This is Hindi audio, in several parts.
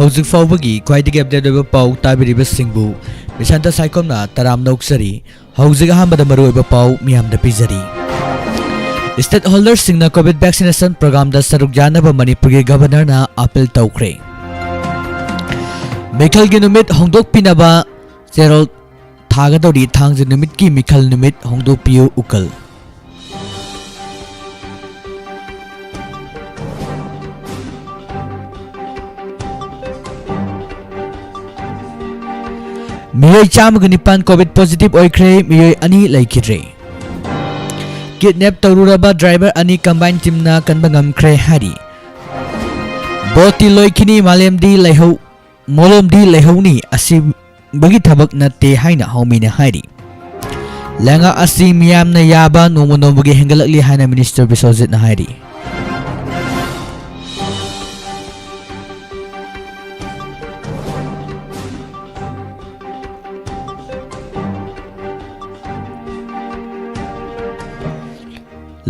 हौजिक फाउबगी ख्वाइदगी अपडेट ओइबा पाउ ताबिरिबा सिंगबु बिसांता साइकोमना तराम नौकसरी हौजिक अहमद मरुइबा पाउ मियामदा पिजरी स्टेट होल्डर सिंगना कोविड वैक्सीनेशन प्रोग्राम दा सरुक जानबा मणिपुर के गवर्नर ना अपील तौख्रे मिखल के नुमित होंदोक पिनबा चेरोल थागदौरी थांग नुमित की मिखल नुमित होंदोक पियु उकल मियोय चामग निपान कोविड पॉजिटिव ओइख्रे मियोय अनि लैखिद्रे किडनैप तौरुरबा ड्राइवर अनि कंबाइन टीमना कनबा ngamkhre hari बोटी लोइखिनी मालेमदी लैहौ मोलोमदी लैहौनी असि बगी थबक नते हाइना हौमिना हाइरी लंगा असि मियामना याबा नोमोनोबगी हेंगलकली हाइना मिनिस्टर बिसोजित ना हाइरी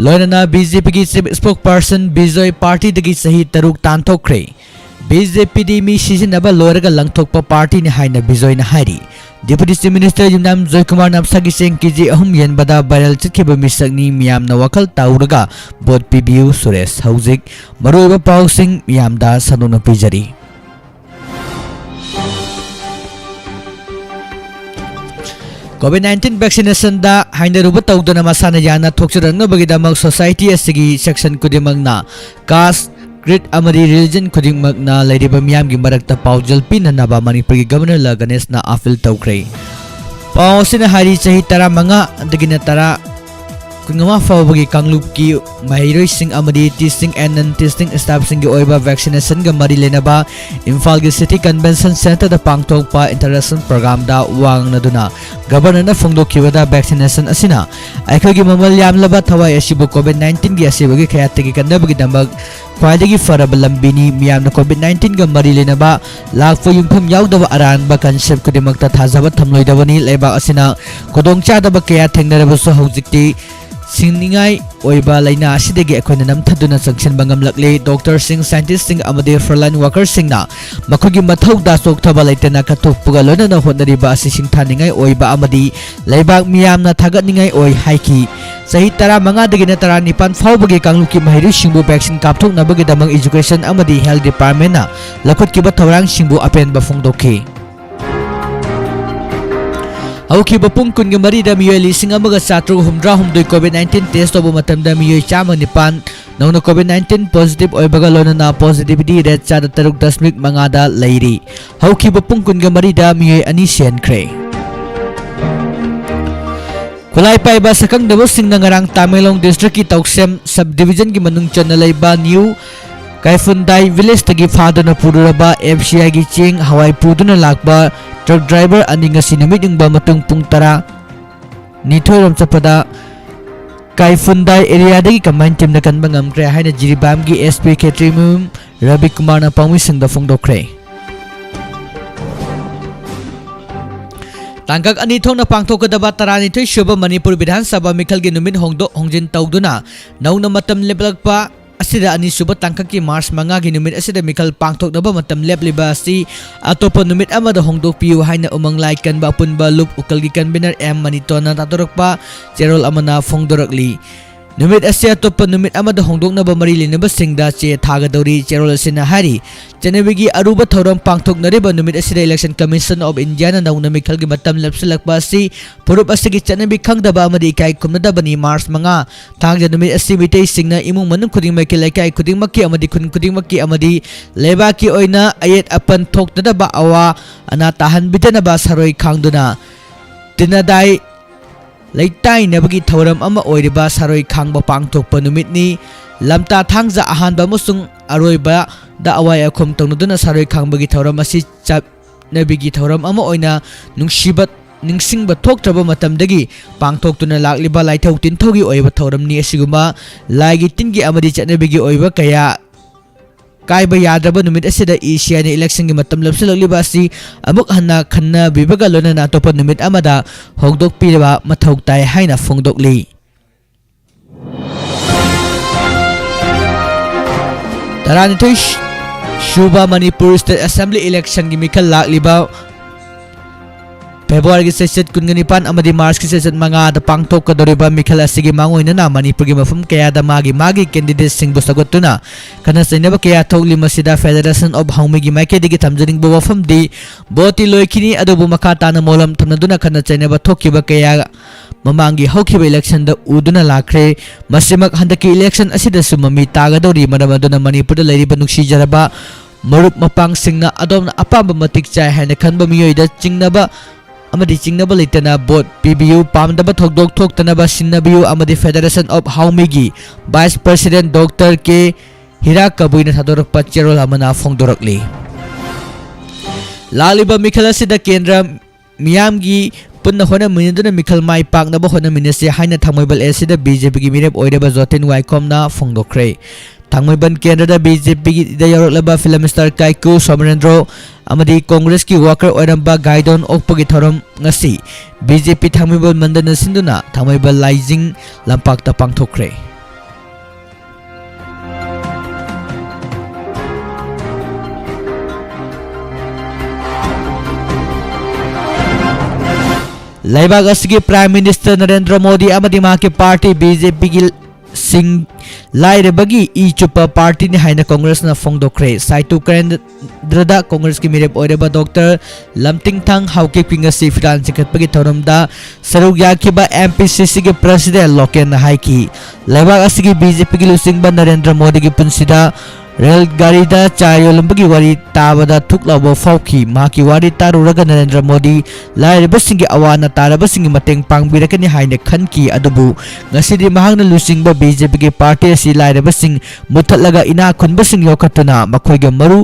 लोनना बीजेपी की चीफ स्पोकपर्सन बिजोय पार्टी दगी सही तरुक तांथोख्रे बीजेपी दी मी सिजनबा लोरगा लंगथोकपा पार्टी ने हाइना बिजोय ना हाइरी deputy chief minister Yumnam Jaykumar नामसागी सेंग केजी अहुम यनबदा वायरल चिखिबा मिसकनी मियामना वखल ताउरगा बोट पीबीयू सुरेश हौजिक मरुइबा पाउ सिंग मियामदा सनुना पिजरी COVID-19 वैक्सीनेशन दा हाइनरुब तौदना मसाना याना थोक्चरंगबगिदमक सोसाइटी असगी सेक्शन कुदिमंगना कास्ट क्रीड अमरी रिलीजन कुदिमंगना लैरिबा मियामगी मरकता पाउजल पिननबा मणिपुर की गवर्नर ल गणेश ना अपील तौख्रे पाउसिना हारी सही 15 दगिना 10 कुंगमा फावबगी कांगलुप की महिरोई सिंह अमरी teaching and non teaching staff Singh की ओइबा वैक्सीनेशन ग मरी लेनबा इम्फाल की सिटी कन्वेंशन सेंटर दा पांगथोकपा इंटरनेशनल प्रोग्राम दा वांगनदुना गवर्नर ना फोंगदोखिबदा वैक्सीनेशन असिना आइखोगी ममल यामलबा थवाई असिबु कोविड-19 की असिबगी खयातगी कन्नबगी दमक ख्वाइदगी फरब लंबिनी मियामना कोविड-19 ग मरी लेनबा लाखफो युमफम याउदबा अरानबा कंसेप्ट कुदिमक्ता थाजबा थमलोइदबनी लेबा असिना खुदोंचादबा कया थेंगनरबसु हौजिकती सिंनिंगाई ओइबा लाइना असिदगी अखोइना नमथदुना संगसन बंगमलकले डॉक्टर सिंह साइंटिस्ट सिंह अमदे फ्रंटलाइन वर्कर सिंहना मखोगी मथौदा सोक्थबा लाइतना कथोकपुगा लोनना होनरिबा असि सिंथानिंगाई ओइबा अमदी लैबाक मियामना थागतनिंगाई ओइ हाइकी सही 15 दगिना 19 फाउबगी कांगलुकी महिरु सिंबु वैक्सीन कापथोकनबगी दमक एजुकेशन अमदी हेल्थ डिपार्टमेंट ना लखुतकिबा थौरांग सिंबु अपेनबा फोंगदोखि हौखिबा पुंग कुनग मरीदा मियोय लिसिंग अमगा चात्रु हुमद्रा हुमदोय कोविड-19 टेस्ट तौबा मतमदा मियोय चामा निपान नौना कोविड-19 पॉजिटिव ओइबगा लोनना पॉजिटिविटी रेट 4.5 दा लैरी हौखिबा पुंग कुनग मरीदा मियोय अनि सेनख्रे खुलाई पाइबा सकंग दबो सिंगना ngarang तामेलोंग डिस्ट्रिक्ट की तौसेम सब डिवीजन की मनुंग चन्ना लैबा न्यू काइफुंदाई विलेज तगी फादना पुरुरबा एफसीआई की चेंग हवाई पुदुना लाकबा ट्रक ड्राइवर अनिंगसी नुमिदिंगबा मतुंग पुंग 10 निथोरम चपदा काइफुंदाई एरिया दगी कमाइन टीम न कनबा ngamkre हाइना जिरिबाम की एसपी केट्रीमुम रवि कुमार ना पाउमी सिंगदा फोंगदोख्रे तांगक अनि थोंना पांगथोकदबा 12 सुबा मणिपुर विधानसभा मिखल के नुमित होंजिन तौदुना नौना मतम लेपलकपा असिदा अनि सुबा तांगक की मार्च 5 की नुमित असिदा मिखल पांगथोकदबा मतम लेपलिबा असि अतोपा नुमित अमदा होंदोकपियु हाइना उमंग लाइ कनबा पुनबा लुप उकल की कन्वीनर एम मनितोना तातोरकपा चेरोल अमना फोंगदोरकली नुमित असे अतोपा नुमित अमदा होंदोकनबा मरी लेनबा सिंगदा चे थागदौरी चेरोल असिना हारी चेनेबिगी अरुबा थौरम पांगथोकनरिबा नुमित असिदा इलेक्शन कमीशन ऑफ इंडिया ना नौना मिखल की मतम लेपसलकपा असि पुरुप असि चेनेबि खंगदबा अमदी इकाई खुमनदबनी मार्च 5 थांगजा नुमित असि मिटै सिंगना इमुंग मनु खुदिंगमकि लैकाई खुदिंगमकि अमदी खुन खुदिंगमकि अमदी लेबाकी ओइना अयेत अपन थोकतदबा अवा अना ताहनबिदनबा सरोय खांगदुना तिनादाई लैताई नबगी थौरम अमा ओइरिबा सरोय खांगबा पांगथोकपा नुमितनी लमता थांगजा अहानबा मुसुंग अरोइबा दा अवाय अखुम तौनदुना सरोय खांगबगी थौरम असि नबीगी थौरम अमा ओइना नुंगसिबा निंगसिंगबा थोकत्रबा मतमदगी पांगथोकतुना लाक्लिबा लाइथौ तिनथौगी ओइबा थौरमनी असिगुमा लाइगी तिनगी अमदी चटनबीगी ओइबा कया कायबा यादबा नुमित असिदा एशिया ने इलेक्शन की मतम लपसलकलिबा असि अमुक हन्ना खन्ना बिबगा लोनना अतोपा नुमित अमदा होंदोकपिबा मथौ ताय हाइना फोंगदोकली तरानिथोय Shuba Manipur State Assembly election gi mikhal lakliba February ki session kunganipan amadi March ki session manga da pangtok kadoriba mikhal asigi mangoina na Manipur gi mafum kaya da magi candidates sing busagotuna kana sainaba kaya thogli masida Federation of Haumi gi maike digi thamjaring bo wafam di boti loikini adubu makata na molam thamnaduna kana chainaba thokiba kaya mamangi haukiba election da uduna lakre masimak handaki election asida sumami tagadori maramaduna Manipur da leiriba nukshi jaraba marup mapang singna adom na apamba matik chai haina khanba miyoi da chingnaba amadi chingnaba leitana bot PBU pamdaba thokdok thoktanaba sinnabiu amadi Federation of Haumi gi Vice President Dr. K Hira Kabuina thadorakpa cherol amana phongdorakli laliba mikhal asida kendra miyam gi punna hona minaduna mikhal mai paknaba hona minase haina thangmoibal asida BJP gi mirep oireba Jotin Waikom na phongdokre Thangmoiban kendra da BJP gi da yaroklaba film star Kaiku Somerendro amadi Congress ki worker oiramba Gaidon okpagi thorom ngasi BJP thangmoibal mandana sinduna thangmoibal laijing lampakta pangthokre Laibag asigi Prime Minister Narendra Modi amadi mahaki party BJP gi sing lairabagi ichupa party ni haina Congress na phongdokre saitu Karendrada Congress ki mirep oireba Dr. Lamtingthang hauke pingasi firan sikhatpagi thoromda sarugya khiba MPCC gi President Loken na haiki laibag asigi BJP gi lusingba Narendra Modi gi punsida Rail gari da chayolambagi wari tabada thuklabo fauki maki wari taruraga Narendra Modi lairabasingi awana tarabasingi mateng pangbirakani haina khanki adubu ngasidi mahangna lusingba BJP gi party si lairabasing muthatlaga ina khunbasing yokatuna makhoiga maru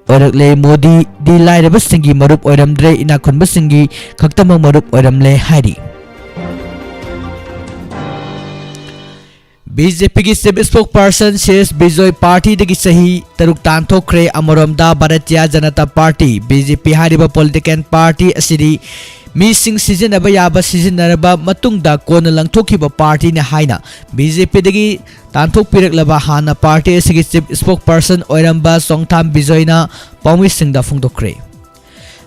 orakle Modi di lairabasingi marup oiramdre ina khunbasingi khaktama marup oiramle hari BJP की चीफ स्पोकपर्सन शेष बिजोय पार्टी दगी सही तरुक तांथोखरे अमरोमदा भारतीय जनता पार्टी BJP हारिबा पॉलिटिकल पार्टी असिरी मीसिंग सिजनबा याबा सिजनरबा मतुंगदा कोन लंगथोखिबा पार्टी ने हाइना BJP दगी तांथोक पिरकलबा हाना पार्टी असिगी चीफ स्पोकपर्सन ओइरंबा सोंगथाम बिजोयना पाउमी सिंगदा फुंगदोखरे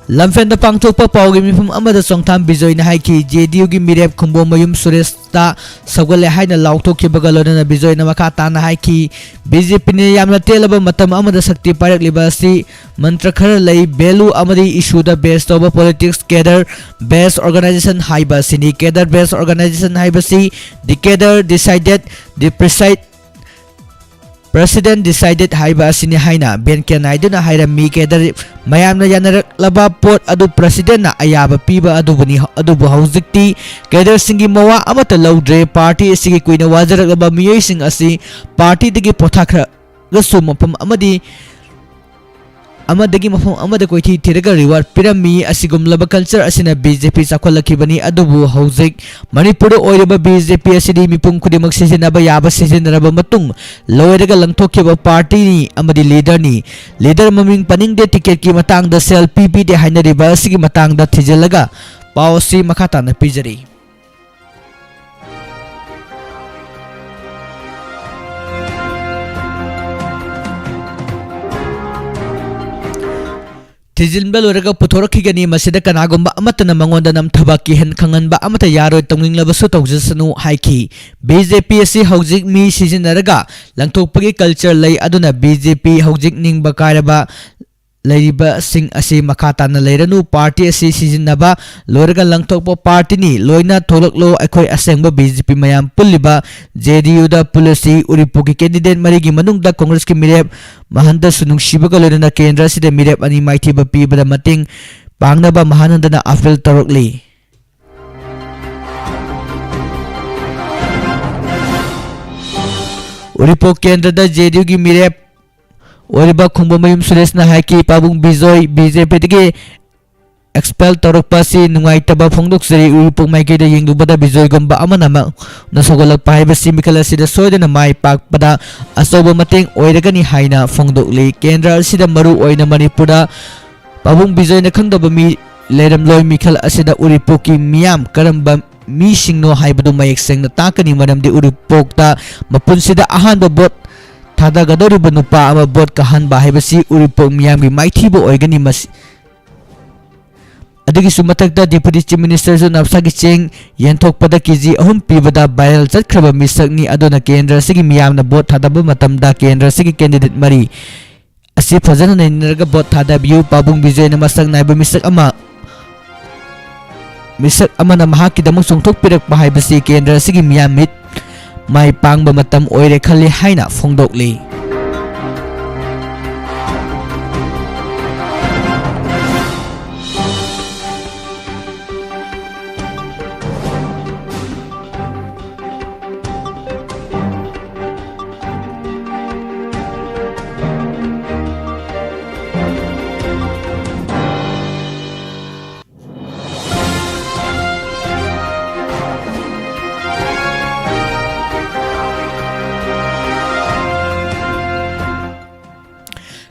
Lamfen da pangthokpa pawgi mifum amada songtham bijoy na haiki JDU gi mirep khumbo mayum Suresh ta sagole haina lauthokhibaga lodana bijoy na makha ta na haiki BJP ne yamna telaba matam amada sakti parak libasi mantra khara lei belu amadi issue da based over politics cadre based organization haiba sini cadre based organization haiba si the cadre decided the President decided haiba asini haina benken aiduna haira mi kedar mayamna yanarak laba pot adu president na ayaba piba adu bani adu hauzikti kedar singi mawa amata laudre party asigi kuina wajarak laba miyoi sing asi party digi pothakra gasu mapam amadi mafam amada koithi thiraga reward pirami asigum laba culture asina BJP sakolakibani adubu hauzik Manipur oiraba BJP asidi mipum kudimak sizinaba yaba sizinaraba matung loiraga langthokhiba party ni amadi leader maming paningde ticket ki matang da sel PP de hainariba asigi matang da thijalaga policy makata na pijari Tijinba loraga puthorkhigani masida kanagumba amatana mangonda nam thabaki hen khanganba amata yaroi tongninglabsu tawjasanu haiki BJP asi hojik mi sijinaraga langthokpagi culture lei aduna BJP hojik ningba kairaba Laiba sing asi makata na leiranu party asi sizinaba loraga langthokpa party ni loina tholoklo akhoi asengba BJP mayam pulliba JDU da policy uripuki candidate marigi manungda Congress ki mirep Mahanta sunung shibaga loina kendra sida mirep ani maithiba pibada mating pangnaba mahanandana afil tarokli Uripok kendra da JDU ki mirep Oriba khumbo mayum Suresh na haiki pabung bijoy BJP digi expel torokpa si nungaitaba phongdok seri uripok maike da yengdubada bijoy gamba amanama nasogolak paiba si mikala sida soidana mai pakpada asoba mateng oiragani haina phongdokli kendra sida maru oina Manipurda pabung bijoy na khangdaba mi leramloi mikal asida uripoki miyam karamba mi singno haibadu mayek sengna takani manamdi uripokta mapunsida ahanba bot थादागदौरिबा नुपा अमा बोट कहनबा हाइबसी उरिपोक मियामगी माइथीबो ओइगनी मसी अदगी सुमतकदा डिप्यूटी चीफ मिनिस्टर जो नफसागी चेंग येंथोकपदा केजी अहुम पीबदा वायरल चतख्रबा मिसकनी अदोना केंद्र सिगी मियामना बोट थादाबा मतमदा केंद्र सिगी कैंडिडेट मरी असि फजन नैनरगा बोट थादाबियु पाबुंग विजय नमसक नाइबा मिसक अमना महाकिदमक सोंथोकपिरकपा हाइबसी केंद्र सिगी मियाम मित माइ पांगबा मतम ओइरे खल्ले हाइना फोंदोकली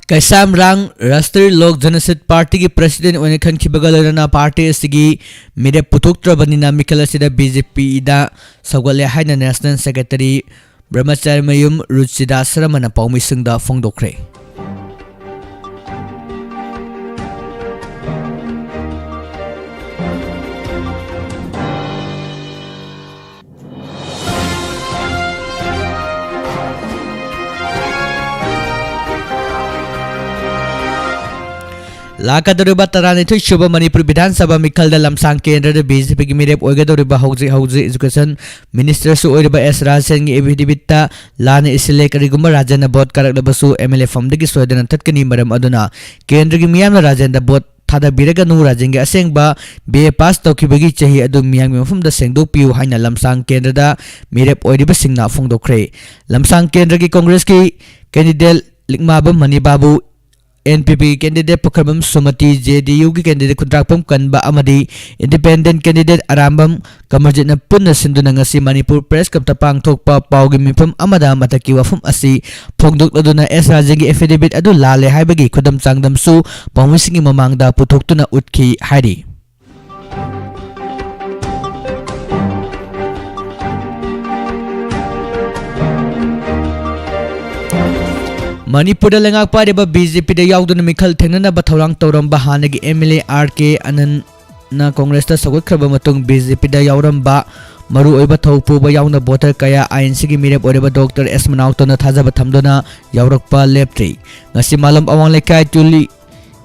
कैसाम रांग राष्ट्रीय लोक जनशक्ति पार्टी की प्रेसिडेंट ओने खनखिबगलना पार्टी सिगी मिरे पुथुक्त्रबनिना मिखल सिदा बीजेपी दा सगले हाइना नेशनल सेक्रेटरी ब्रह्मचारी मयुम रुचिदास रमना पाउमिसुंगदा फोंदोखरे लाकादोरिबा तरानिथुई शुभ मणिपुर विधानसभा मिखलदा लमसांग केंद्र बीजेपी की मिरेप ओइगदोरिबा हौजी एजुकेशन मिनिस्टर सु ओइरिबा एस राजसेन की एफिडेविटता लाने इसले करिगुम राजन बोट करकलबसु एमएलए फमदगी सोयदन थतकनी मरम अदुना केंद्र की मियाम राजन बोट थादा बिरगनु राजंगे असेंगबा बे पास तौखिबगी चही अदु मियाम मफमदा सेंगदो पियु हाइना लमसांग केंद्रदा मिरेप ओइरिबा सिंगना फोंदोखरे लमसांग केंद्र की कांग्रेस की कैंडिडेट लिंगमाबा Manibabu NPP candidate Pukhrambam Sumati JDU की कैंडिडेट खुद्राकपम कनबा अमदी इंडिपेंडेंट कैंडिडेट अरामबम कमरजितना पुन्ना सिंधुना ngasi मणिपुर प्रेस कप पांगथोकपा पाउगी मिफम अमदा मतकी वफम असि फोंदोकलदुना एस राजेंगी एफिडेविट अदु लाले हाइबगी खुदम चांगदमसु पाउमिसिंगी ममांगदा पुथोकतुना उतखी हाइरी मणिपुर लेंगाक पारिबा बीजेपी दे याउदुना मिखल थेंगनबा थौरांग तौरंबा हानगी एमएलए आरके अनंत कांग्रेस ता सगोखरबा मतुंग बीजेपी दा याउरंबा मरु ओइबा थौपुबा याउना वोटर कया आईएनसी की मिरेप ओइबा डॉक्टर एस मनाउतोना थाजाबा थमदोना याउरकपा लेप्ट्री ngasi malam awang lekai tuli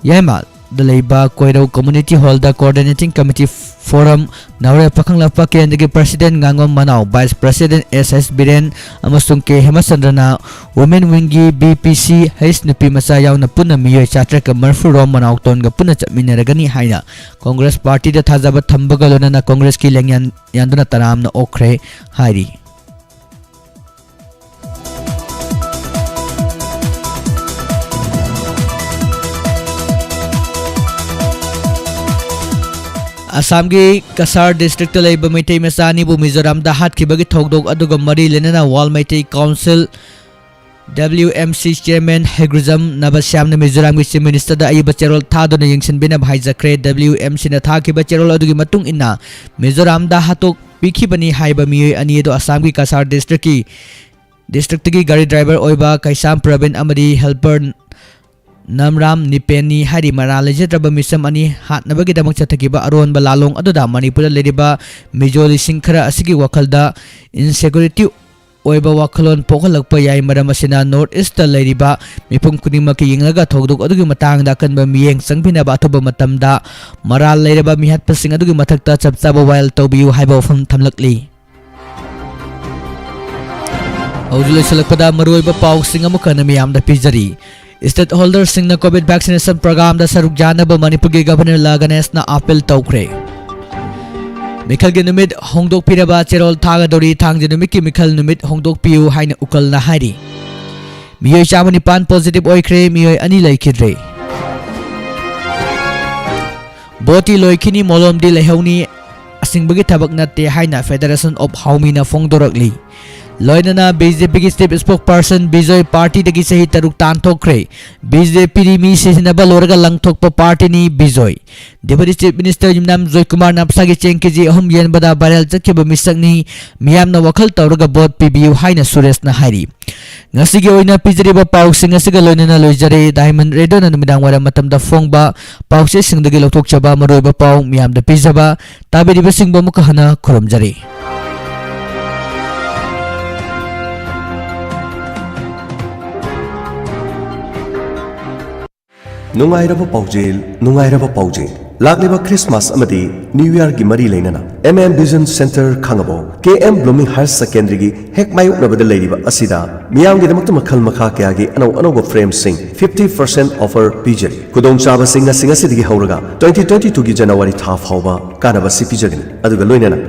yaima दलैबा कोइरौ community hall the coordinating committee forum नवरे पखंगलापा केंद्र के president Gangom Manao vice president SS Biren अमसुंग के हेमचंद्रना वुमेन विंगी बीपीसी हैस नुपी मचा यावना पुना मियोय चात्र का मरफु रोम मनाव तोन ग पुना चमिनरगनी हाइना कांग्रेस पार्टी द थाजाबा थंबगलोना कांग्रेस की लेंगयान यान्दुना तरामना ओखरे हाइरी असम की कसार डिस्ट्रिक्ट लेब मैतै मचानी मिजोराम दा हातखिबगी थौदोक अदुगा मरी लेना वाल Meitei council WMC chairman हेग्रिजम नबश्याम Mizoram की चीफ मिनिस्टर दा अयब चेरोल थादुना यंगसिनबिना भाईजख्रे WMC ना थाखिबा चेरोल अदुगी मतुंग इन्ना मिजोराम दा हातोक पिखिबनी हाइबा मियोय अनि दो असम की कसार डिस्ट्रिक्ट की गाड़ी ड्राइवर ओइबा कैसाम प्रवीण अमदी हेल्पर नमराम निपेनी हारी मरा लेजद्रब मिसम अनि हातनबगिदमक चथकिबा अरोनबा लालोंग अदुदा मणिपुर लेरिबा मिजोली सिंखरा असिगी वखलदा इनसेक्युरिटी ओइबा वखलोन पोखलकपा याय मरम असिना नॉर्थ ईस्ट लेरिबा मिपुम कुनिमक यिंगलगा थोगदुक अदुगी मतंगदा कनबा मियेंग संगभिनबा अथोबा मतमदा मरा लेरिबा मिहतपसिंग अदुगी मथकता चपचाबा वायल तौबियु हाइबा फम थमलकली औजुले सलकपदा मरोइबा पाउसिंग अमुकन मियामदा पिजरी स्टेट होल्डर सिंह कोविड वैक्सीनेशन प्रोग्राम दा सरुक जानब मणिपुर के गवर्नर ला गणेश ना अपील तौखरे मिखल के नुमित होंदोक पिरबा चेरोल थागदोरी थांगजे नुमित की मिखल नुमित होंदोक पियु हाइन उकल ना हारी मियोय 95 पॉजिटिव ओइख्रे मियोय अनि लैखिद्रे बोटी लोइखिनी मोलोमदी लेहौनी असिंबगी थबक नते हाइना फेडरेशन ऑफ हाउमी ना फोंदोरकली लोइनना बीजेपी की स्टेट स्पोकपर्सन बिजय पार्टी दगी सही तरुक तानथोखरे बीजेपी रिमी सिसिनबा लोरगा लंगथोकपा पार्टी नि Bijay deputy chief minister Yumnam Jay Kumar नापसा की चेंग केजी अहम येनबदा वायरल चखिबा मिसकनी मियामना वखल तौरगा बोट पीबीयू हाइना सुरेशना हाइरी ngasi gi oina pijriba pausing asiga loinana loijare diamond radio na numidang wara matamda phongba pause singdagi lokthokchaba maroiba pau miyamda pijaba tabiriba singba muka hana khurumjari Nungairaba Paujil Lagliba Christmas Amadi New Year gi Mari Lainana MM Vision Center Khangabo KM Blooming Higher Secondary Hek Mayuk Nabada Ladiba Asida Miyam gi Damakta Makhal Makha Kya gi Ano frame sing 50% offer Pijari Kudong Chaba Singa Sidigi Hauraga 2022 gi January Tha Phauba Kanaba Si Pijari Aduga Loinana